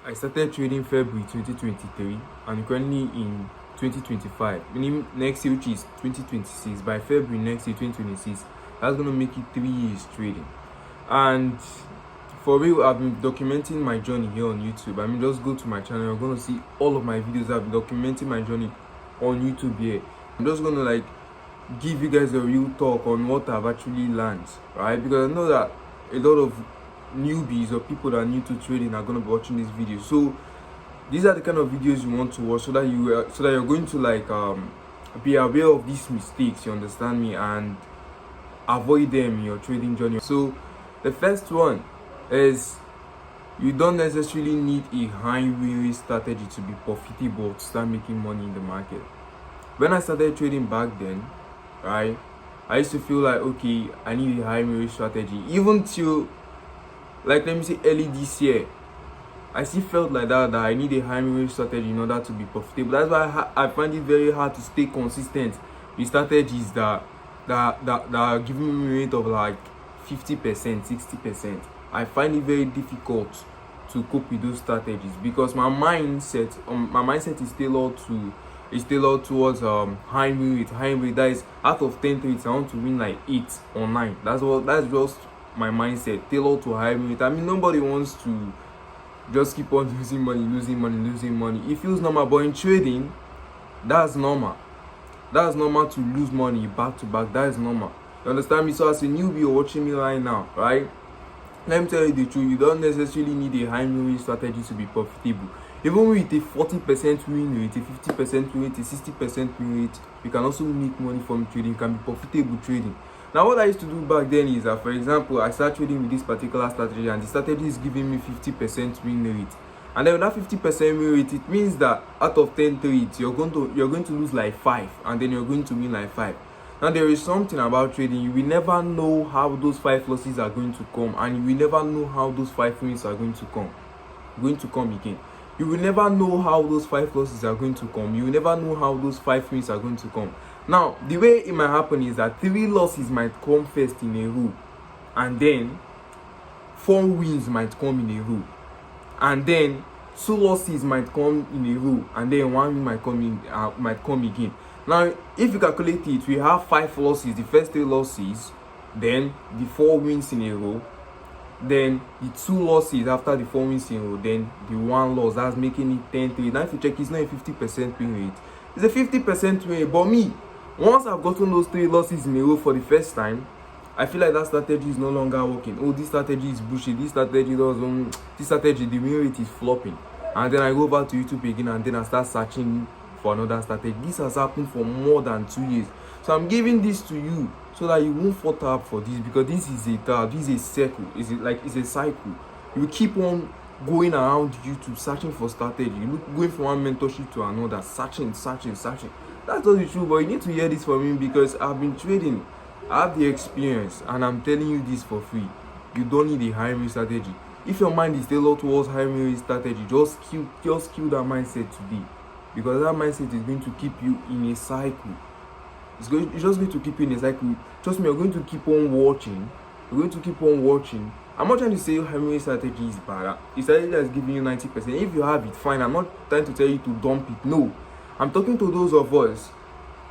I started trading February 2023 and currently in 2025, meaning next year, which is 2026. By February next year, 2026, that's gonna make it 3 years trading. And for real, I've been documenting my journey here on YouTube. I mean, just go to my channel, you're gonna see all of my videos. I've been documenting my journey on YouTube here. I'm just gonna give you guys a real talk on what I've actually learned, right? Because I know that a lot of newbies or people that are new to trading are going to be watching this video. So these are the kind of videos you want to watch, so that you're going to be aware of these mistakes, you understand me, and avoid them in your trading journey. So the first one is, you don't necessarily need a high risk strategy to be profitable to start making money in the market. When I started trading back then, right, I used to feel like, okay, I need a high risk strategy. Even till, let me say, early this year, I still felt like that I need a high risk strategy in order to be profitable. That's why I find it very hard to stay consistent with strategies that are giving me a rate of like 50%, 60%. I find it very difficult to cope with those strategies because my mindset is tailored towards high rate. That is, out of 10 trades I want to win like 8 or 9. That's just my mindset, tailored to high rate. I mean, nobody wants to just keep on losing money. It feels normal, but in trading, that's normal. That's normal to lose money back to back. That is normal. You understand me? So as a newbie, you're watching me right now, right? Let me tell you the truth, you don't necessarily need a high risk strategy to be profitable. Even with a 40% win rate, a 50% win rate, a 60% win rate, you can also make money from trading. You can be profitable trading. Now, what I used to do back then is that, for example, I started trading with this particular strategy, and the strategy is giving me 50% win rate. And then with that 50% win rate, it means that out of 10 trades, you're going to lose like 5, and then you're going to win like 5. Now, there is something about trading. You will never know how those 5 losses are going to come, and you will never know how those 5 wins are going to come again. You will never know how those 5 losses are going to come. You will never know how those 5 wins are going to come. Now, the way it might happen is that 3 losses might come first in a row, and then 4 wins might come in a row, and then 2 losses might come in a row, and then 1 win might come again. Now, if you calculate it, we have 5 losses, the first 3 losses, then the 4 wins in a row, then the 2 losses after the 4 wins in a row, then the 1 loss. That's making it 10 3. Now, if you check, it's not a 50% win rate. It's a 50% win rate. But me, once I've gotten those 3 losses in a row for the first time, I feel like that strategy is no longer working. Oh, this strategy is bullshit. This strategy, the win rate is flopping. And then I go back to YouTube again, and then I start searching for another strategy. This has happened for more than 2 years. So I'm giving this to you so that you won't fall trap for this, because this is a trap. This is a circle. It's a cycle. You keep on going around YouTube searching for strategy. You going from one mentorship to another, searching. That's not the truth, but you need to hear this from me, because I've been trading. I have the experience, and I'm telling you this for free. You don't need a high risk strategy. If your mind is tailored towards high risk strategy, just kill that mindset today, because that mindset is going to keep you in a cycle. It's just going to keep you in a cycle. Trust me, you're going to keep on watching. I'm not trying to say high risk strategy is bad. It's strategy that's giving you 90%. If you have it, fine. I'm not trying to tell you to dump it. No, I'm talking to those of us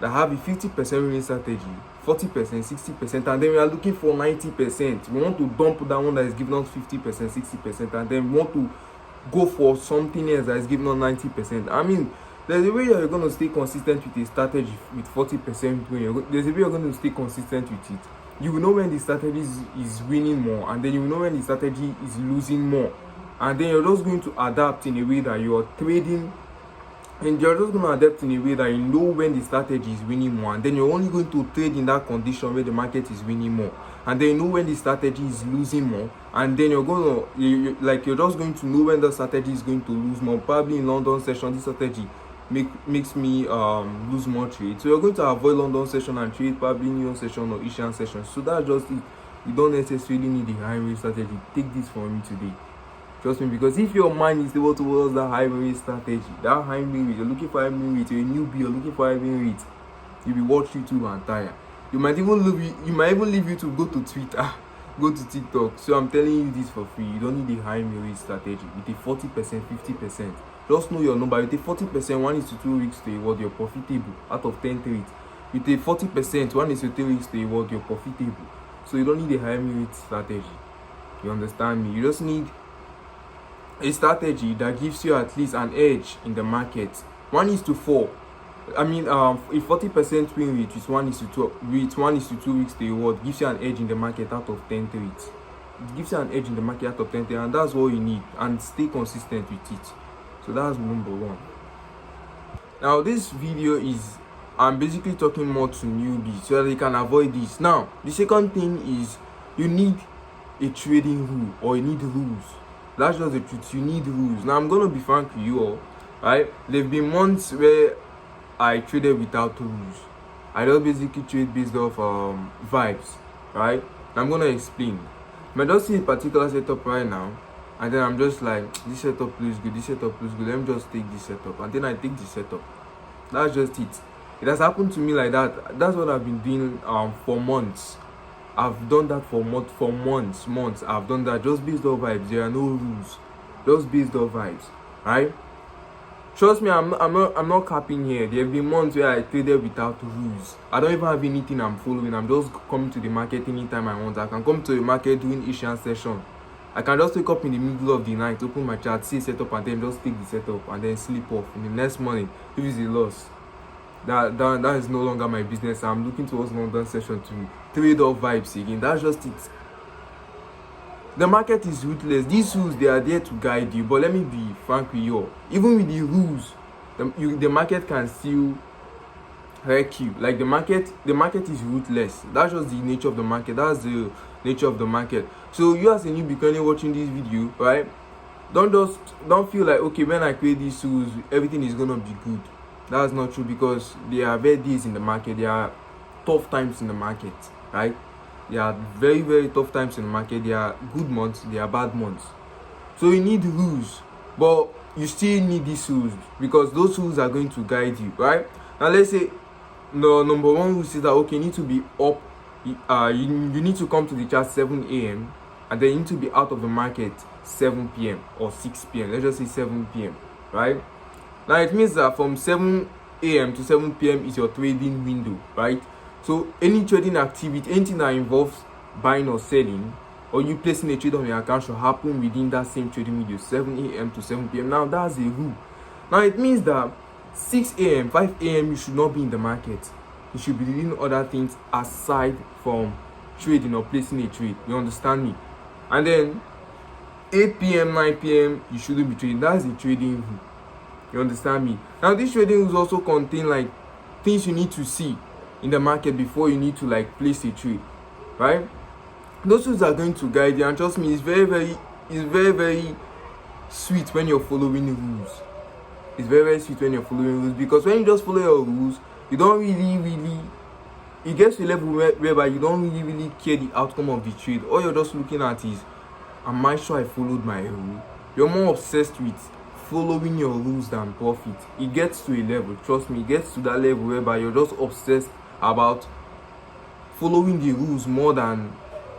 that have a 50% winning strategy, 40%, 60%, and then we are looking for 90%. We want to dump that one that is giving us 50%, 60%, and then we want to go for something else that is giving us 90%. I mean, there's a way you're going to stay consistent with a strategy with 40%. There's a way you're going to stay consistent with it. You will know when the strategy is winning more, and then you will know when the strategy is losing more. And then you're just going to adapt in a way that you're trading. And you're just going to adapt in a way that you know when the strategy is winning more, and then you're only going to trade in that condition where the market is winning more, and then you know when the strategy is losing more, and then you're just going to know when the strategy is going to lose more. Probably in London session, this strategy makes me lose more trade, so you're going to avoid London session and trade probably New York session or Asian session. So that's just it. You don't necessarily need a high risk strategy. Take this from me today. Trust me, because if your mind is able towards that high risk strategy, that high win rate, you're looking for high win rate, you're a newbie, you're looking for high win rate, you'll be watching YouTube and tire. You might even leave YouTube, go to Twitter, go to TikTok. So I'm telling you this for free. You don't need a high rate strategy with a 40%, 50%. Just know your number. With a 40%, 1 is to 2 weeks to a word, you're profitable out of 10 trades. With a 40%, 1 is to 3 weeks to a word, you're profitable. So you don't need a high rate strategy. You understand me? You just need a strategy that gives you at least an edge in the market. 1 is to 4. I mean, a 40% win rate with 1 is to 2 with 1 is to 2 weeks to a word gives you an edge in the market out of 10 trades. It gives you an edge in the market out of 10 trades, and that's all you need. And stay consistent with it. So that's number 1. Now this video is, I'm basically talking more to newbies so that they can avoid this. Now the second thing is you need a trading rule, or you need rules. That's just the truth. You need rules. Now I'm gonna be frank with you all, right? There've been months where I traded without rules. I just basically trade based off vibes, right? And I'm gonna explain. I just see a particular setup right now, and then I'm just like, this setup looks good, this setup looks good, let me just take this setup, and then I take this setup. That's just it. It has happened to me like that. That's what I've been doing for months. I've done that for months. I've done that just based off vibes. There are no rules, just based off vibes, right? Trust me, I'm not capping here. There have been months where I traded without rules. I don't even have anything I'm following. I'm just coming to the market anytime I want. I can come to the market during Asian session. I can just wake up in the middle of the night, open my chart, see a setup, and then just take the setup and then sleep off. In the next morning, if it's a loss, that is no longer my business. I'm looking towards London session to trade off vibes again. That's just it. The market is ruthless. These rules, they are there to guide you. But let me be frank with you. Even with the rules, the market can still wreck you. Like the market is ruthless. That's just the nature of the market. That's the nature of the market. So you as a newbie currently watching this video, right? Don't feel like, okay, when I create these rules, everything is gonna be good. That's not true, because there are bad days in the market. There are tough times in the market, right? There are very, very tough times in the market. There are good months, there are bad months. So you need rules, but you still need these rules, because those rules are going to guide you, right? Now let's say the number 1 rule says that, okay, you need to be up, you need to come to the chart 7 a.m. and then you need to be out of the market 7 p.m. or 6 p.m. Let's just say 7 p.m. right? Now it means that from 7 a.m. to 7 p.m. is your trading window, right? So any trading activity, anything that involves buying or selling, or you placing a trade on your account, should happen within that same trading window, 7 a.m. to 7 p.m. Now that's a rule. Now it means that 6 a.m., 5 a.m. you should not be in the market. You should be doing other things aside from trading or placing a trade. You understand me? And then 8 p.m., 9 p.m. you shouldn't be trading. That's a trading rule. You understand me? Now these trading rules also contain like things you need to see in the market before you need to like place a trade, right? Those rules are going to guide you, and trust me, it's very, very sweet when you're following rules. It's very, very sweet when you're following rules, because when you just follow your rules, you don't really it gets to a level whereby you don't really care the outcome of the trade. All you're just looking at is, am I sure I followed my rule? You're more obsessed with following your rules than profit. It gets to a level, trust me, it gets to that level whereby you're just obsessed about following the rules more than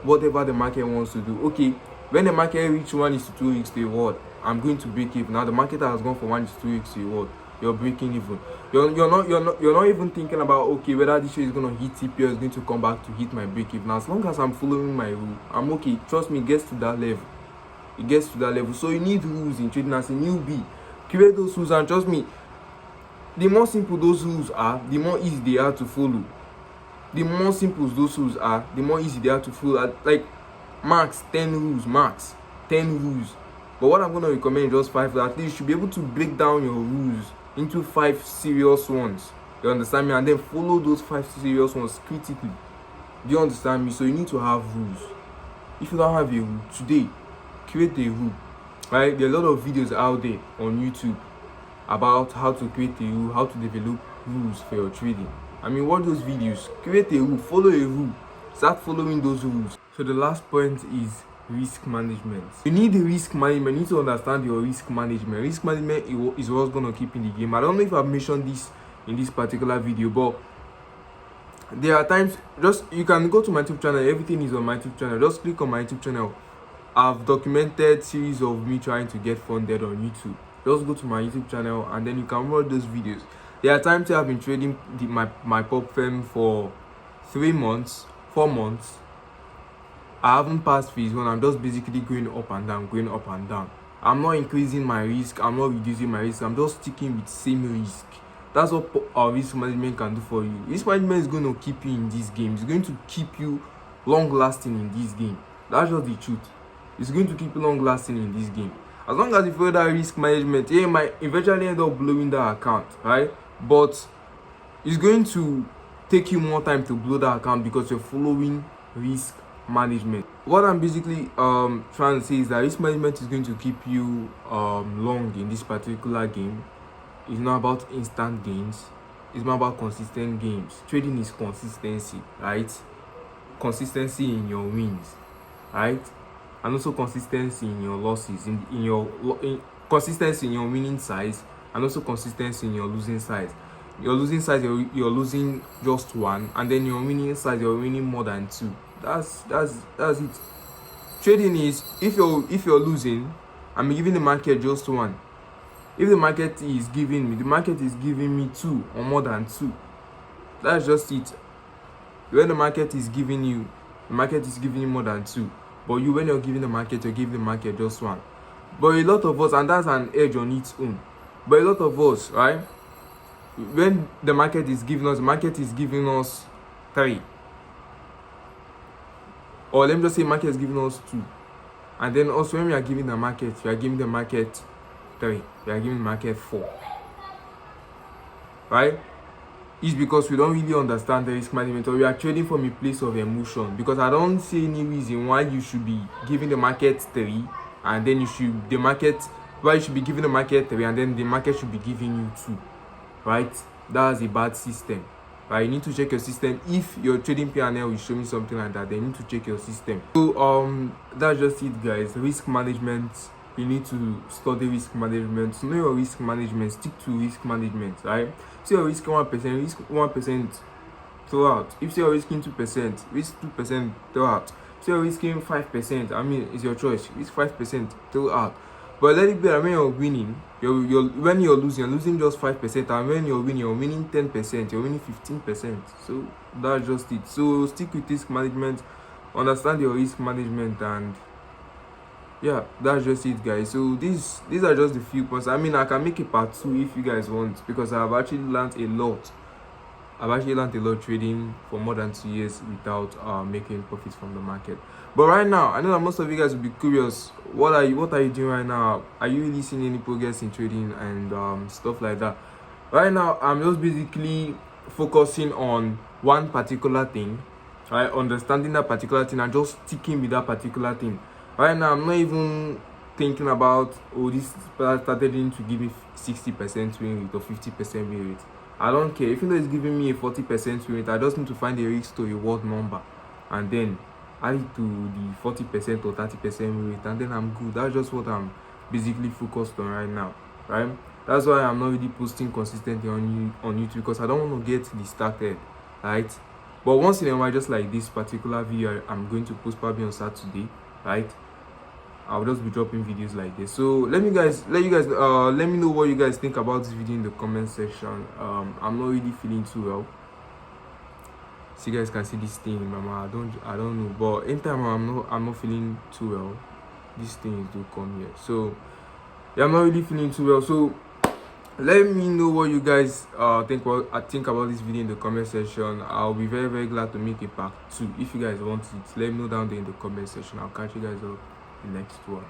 whatever the market wants to do. Okay, when the market reach 1 is to 2 weeks to a word, I'm going to break even. Now the market has gone from 1 is to 2 weeks to a word, you're breaking even. You're not even thinking about, okay, whether this trade is going to hit TP or is going to come back to hit my break even. As long as I'm following my rule, I'm okay. Trust me, it gets to that level. It gets to that level. So you need rules in trading as a newbie. Create those rules, and trust me, the more simple those rules are, the more easy they are to follow. The more simple those rules are, the more easy they are to follow. Like max 10 rules, max 10 rules. But what I'm going to recommend is just 5. At least you should be able to break down your rules into 5 serious ones. You understand me? And then follow those 5 serious ones critically. Do you understand me? So you need to have rules. If you don't have a rule today, create a rule. Right? There are a lot of videos out there on YouTube about how to create a rule, how to develop rules for your trading. I mean, watch those videos, create a rule, follow a rule, start following those rules. So the last point is risk management. You need the risk management. You need to understand your risk management. Risk management is what's going to keep in the game. I don't know if I've mentioned this in this particular video, but There are times, just you can go to my YouTube channel, everything is on my YouTube channel. Just click on my YouTube channel. I've documented series of me trying to get funded on YouTube. Just go to my YouTube channel and then you can watch those videos. There are times I've been trading my pop firm for 3 months, 4 months. I haven't passed phase one. I'm just basically going up and down, going up and down. I'm not increasing my risk, I'm not reducing my risk, I'm just sticking with same risk. That's what our risk management can do for you. Risk management is going to keep you in this game. It's going to keep you long lasting in this game. That's just the truth. It's going to keep you long lasting in this game. As long as you follow that risk management, you might eventually end up blowing that account, right? But it's going to take you more time to blow that account because you're following risk management. What I'm basically trying to say is that risk management is going to keep you long in this particular game. It's not about instant gains, it's not about consistent gains. Trading is consistency, right? Consistency in your wins, right? And also consistency in your losses, consistency in your winning size, and also consistency in your losing size. Your losing size, you're losing just one, and then your winning size, you're winning more than two. That's it. Trading is, if you're losing, I'm giving the market just one. If the market is giving me two or more than two. That's just it. When the market is giving you more than two. But when you're giving the market, you're giving the market just one. But a lot of us, and that's an edge on its own. But a lot of us, right? When the market is giving us three. Or let me just say market is giving us two. And then also when we are giving the market, we are giving the market 3, we are giving the market 4. Right? It's because we don't really understand the risk management, or we are trading from a place of emotion. Because I don't see any reason why you should be giving the market 3 and then you should be giving the market 3 and then the market should be giving you 2. Right? That's a bad system. Right? You need to check your system. If your trading P&L is showing something like that, then you need to check your system. So that's just it, guys. Risk management. You need to study risk management. To know your risk management, stick to risk management, right? So you're risking 1%, risk 1% throughout. If you're risking 2%, risk 2% throughout. So you're risking 5%, I mean, it's your choice. Risk 5% throughout. But let it be that when you're winning, when you're losing just 5%, and when you're winning 10%, you're winning 15%. So that's just it. So stick with risk management, understand your risk management, and yeah, that's just it, guys. So these are just the few points. I mean, I can make a part 2 if you guys want, because I've actually learned a lot. Trading for more than 2 years without making profits from the market. But right now, I know that most of you guys will be curious. What are you doing right now? Are you really seeing any progress in trading and stuff like that? Right now, I'm just basically focusing on one particular thing, right? Understanding that particular thing and just sticking with that particular thing. Right now, I'm not even thinking about, this started to give me 60% win rate or 50% win rate. I don't care. Even though it's giving me a 40% win rate, I just need to find a risk to reward number and then add it to the 40% or 30% win rate, and then I'm good. That's just what I'm basically focused on right now, right? That's why I'm not really posting consistently on YouTube, because I don't want to get distracted, right? But once in a while, just like this particular video I'm going to post probably on Saturday, right? I'll just be dropping videos like this. So let me know what you guys think about this video in the comment section. I'm not really feeling too well. So you guys can see this thing in my mouth. I don't know, but anytime I'm not feeling too well, these things do come here. So yeah, I'm not really feeling too well. So let me know what you guys think about this video in the comment section. I'll be very, very glad to make a part 2 if you guys want it. Let me know down there in the comment section. I'll catch you guys up in the next one.